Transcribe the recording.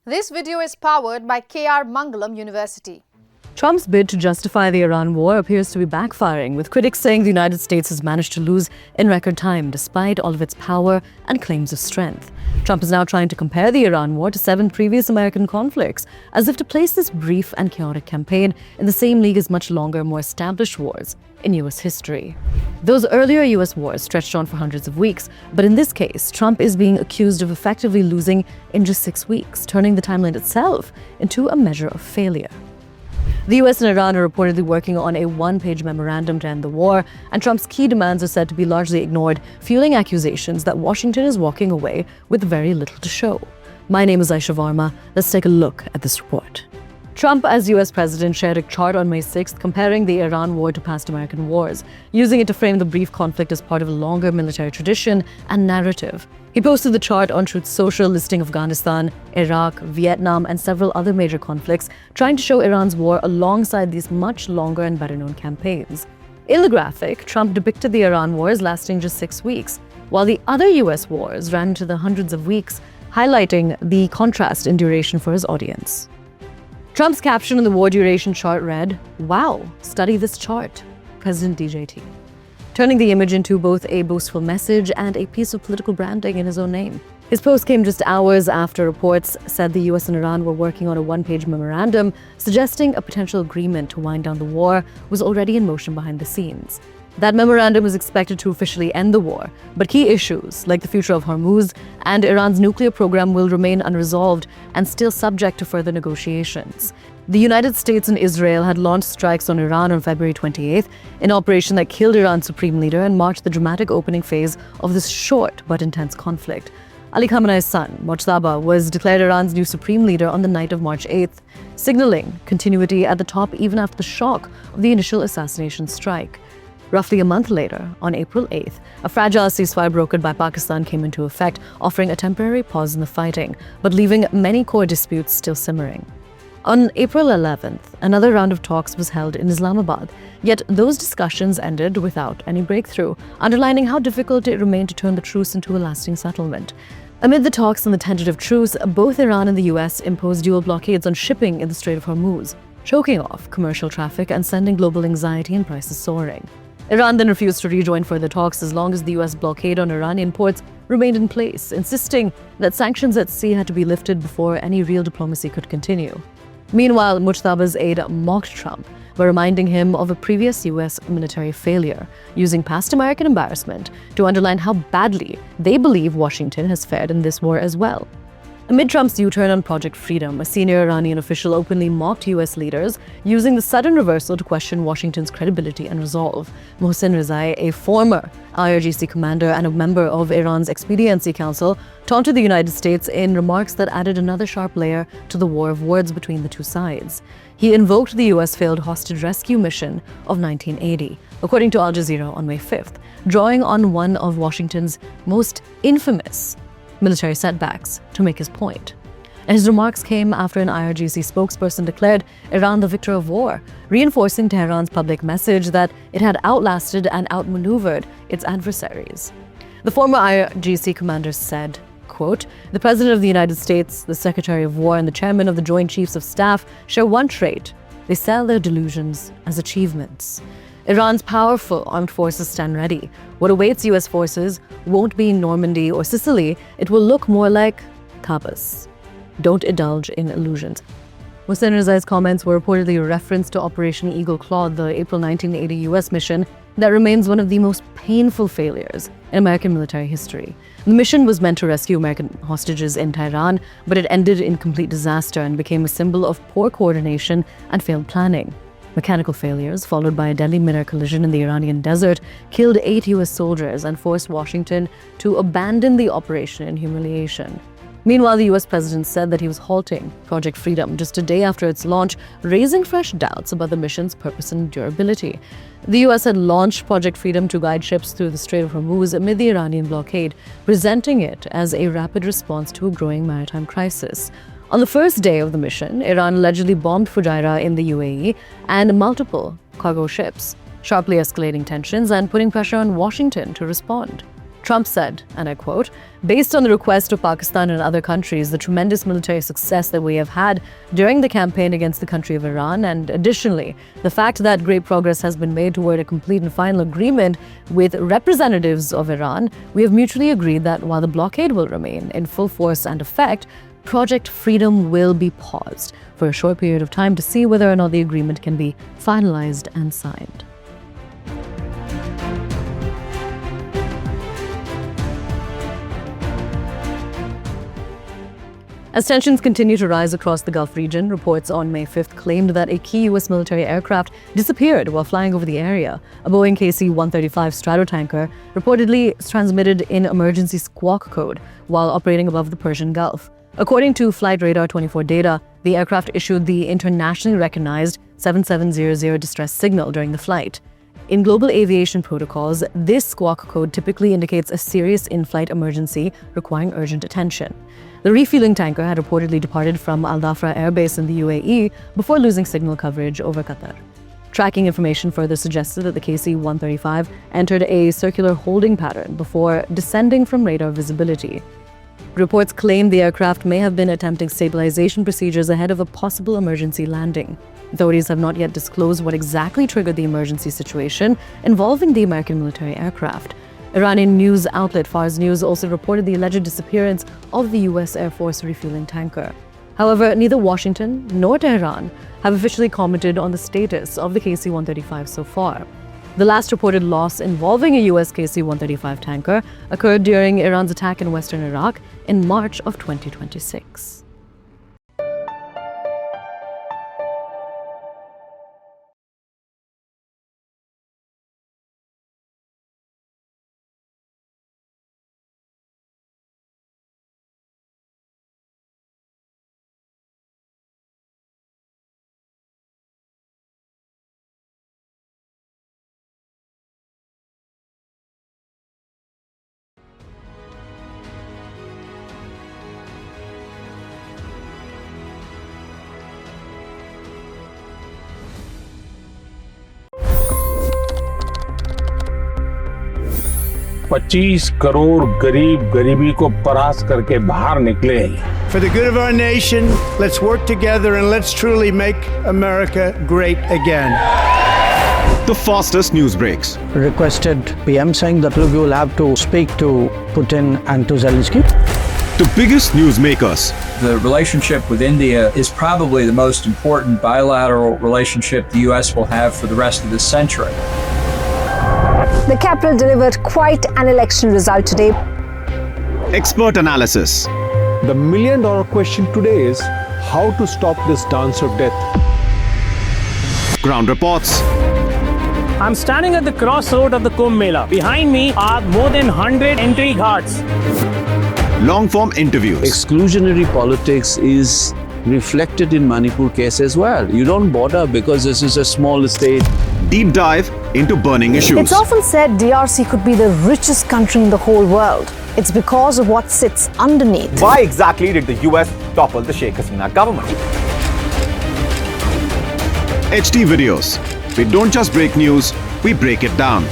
This video is powered by KR Mangalam University. Trump's bid to justify the Iran war appears to be backfiring, with critics saying the United States has managed to lose in record time despite all of its power and claims of strength. Trump is now trying to compare the Iran war to 7 previous American conflicts, as if to place this brief and chaotic campaign in the same league as much longer, more established wars in U.S. history. Those earlier U.S. wars stretched on for hundreds of weeks, but in this case, Trump is being accused of effectively losing in just 6 weeks, turning the timeline itself into a measure of failure. The US and Iran are reportedly working on a one-page memorandum to end the war, and Trump's key demands are said to be largely ignored, fueling accusations that Washington is walking away with very little to show. My name is Aisha Varma. Let's take a look at this report. Trump, as US president, shared a chart on May 6th comparing the Iran war to past American wars, using it to frame the brief conflict as part of a longer military tradition and narrative. He posted the chart on Truth Social, listing Afghanistan, Iraq, Vietnam, and several other major conflicts, trying to show Iran's war alongside these much longer and better-known campaigns. In the graphic, Trump depicted the Iran wars lasting just 6 weeks, while the other US wars ran into the hundreds of weeks, highlighting the contrast in duration for his audience. Trump's caption on the war duration chart read, "Wow, study this chart, President DJT," turning the image into both a boastful message and a piece of political branding in his own name. His post came just hours after reports said the US and Iran were working on a one-page memorandum, suggesting a potential agreement to wind down the war was already in motion behind the scenes. That memorandum is expected to officially end the war, but key issues like the future of Hormuz and Iran's nuclear program will remain unresolved and still subject to further negotiations. The United States and Israel had launched strikes on Iran on February 28th, an operation that killed Iran's supreme leader and marked the dramatic opening phase of this short but intense conflict. Ali Khamenei's son, Mojtaba, was declared Iran's new supreme leader on the night of March 8th, signaling continuity at the top even after the shock of the initial assassination strike. Roughly a month later, on April 8th, a fragile ceasefire brokered by Pakistan came into effect, offering a temporary pause in the fighting, but leaving many core disputes still simmering. On April 11th, another round of talks was held in Islamabad, yet those discussions ended without any breakthrough, underlining how difficult it remained to turn the truce into a lasting settlement. Amid the talks and the tentative truce, both Iran and the US imposed dual blockades on shipping in the Strait of Hormuz, choking off commercial traffic and sending global anxiety and prices soaring. Iran then refused to rejoin further talks as long as the US blockade on Iranian ports remained in place, insisting that sanctions at sea had to be lifted before any real diplomacy could continue. Meanwhile, Mojtaba's aide mocked Trump by reminding him of a previous US military failure, using past American embarrassment to underline how badly they believe Washington has fared in this war as well. Amid Trump's U-turn on Project Freedom, a senior Iranian official openly mocked US leaders, using the sudden reversal to question Washington's credibility and resolve. Rezaee, a former IRGC commander and a member of Iran's Expediency Council, taunted the United States in remarks that added another sharp layer to the war of words between the two sides. He invoked the US failed hostage rescue mission of 1980, according to Al Jazeera on May 5th, drawing on one of Washington's most infamous military setbacks to make his point. And his remarks came after an IRGC spokesperson declared Iran the victor of war, reinforcing Tehran's public message that it had outlasted and outmaneuvered its adversaries. The former IRGC commander said, quote, "The President of the United States, the Secretary of War, and the Chairman of the Joint Chiefs of Staff share one trait: they sell their delusions as achievements. Iran's powerful armed forces stand ready. What awaits US forces won't be Normandy or Sicily. It will look more like Tabas. Don't indulge in illusions." Rezaee's comments were reportedly a reference to Operation Eagle Claw, the April 1980 US mission that remains one of the most painful failures in American military history. The mission was meant to rescue American hostages in Tehran, but it ended in complete disaster and became a symbol of poor coordination and failed planning. Mechanical failures, followed by a deadly minor collision in the Iranian desert, killed 8 US soldiers and forced Washington to abandon the operation in humiliation. Meanwhile, the US president said that he was halting Project Freedom just a day after its launch, raising fresh doubts about the mission's purpose and durability. The US had launched Project Freedom to guide ships through the Strait of Hormuz amid the Iranian blockade, presenting it as a rapid response to a growing maritime crisis. On the first day of the mission, Iran allegedly bombed Fujairah in the UAE and multiple cargo ships, sharply escalating tensions and putting pressure on Washington to respond. Trump said, and I quote, "Based on the request of Pakistan and other countries, the tremendous military success that we have had during the campaign against the country of Iran, and additionally, the fact that great progress has been made toward a complete and final agreement with representatives of Iran, we have mutually agreed that while the blockade will remain in full force and effect, Project Freedom will be paused for a short period of time to see whether or not the agreement can be finalized and signed." As tensions continue to rise across the Gulf region, reports on May 5th claimed that a key U.S. military aircraft disappeared while flying over the area. A Boeing KC-135 Stratotanker reportedly transmitted in emergency squawk code while operating above the Persian Gulf. According to Flight Radar 24 data, the aircraft issued the internationally recognized 7700 distress signal during the flight. In global aviation protocols, this squawk code typically indicates a serious in-flight emergency requiring urgent attention. The refueling tanker had reportedly departed from Al Dhafra Air Base in the UAE before losing signal coverage over Qatar. Tracking information further suggested that the KC-135 entered a circular holding pattern before descending from radar visibility. Reports claim the aircraft may have been attempting stabilization procedures ahead of a possible emergency landing. Authorities have not yet disclosed what exactly triggered the emergency situation involving the American military aircraft. Iranian news outlet Fars News also reported the alleged disappearance of the U.S. Air Force refueling tanker. However, neither Washington nor Tehran have officially commented on the status of the KC-135 so far. The last reported loss involving a U.S. KC-135 tanker occurred during Iran's attack in western Iraq in March of 2026. $25 crore गरीब गरीबी को परास्त करके बाहर निकले। For the good of our nation, let's work together and let's truly make America great again. The fastest news breaks. Requested PM saying that look, you will have to speak to Putin and to Zelensky. The biggest newsmakers. The relationship with India is probably the most important bilateral relationship the U.S. will have for the rest of this century. The capital delivered quite an election result today. Expert analysis. The million-dollar question today is how to stop this dance of death. Ground reports. I'm standing at the crossroad of the Kumbh Mela. Behind me are more than 100 entry ghats. Long-form interviews. Exclusionary politics is reflected in Manipur case as well. You don't bother because this is a small state. Deep dive into burning issues. It's often said DRC could be the richest country in the whole world. It's because of what sits underneath. Why exactly did the US topple the Sheikh Hasina government? HD videos. We don't just break news, we break it down.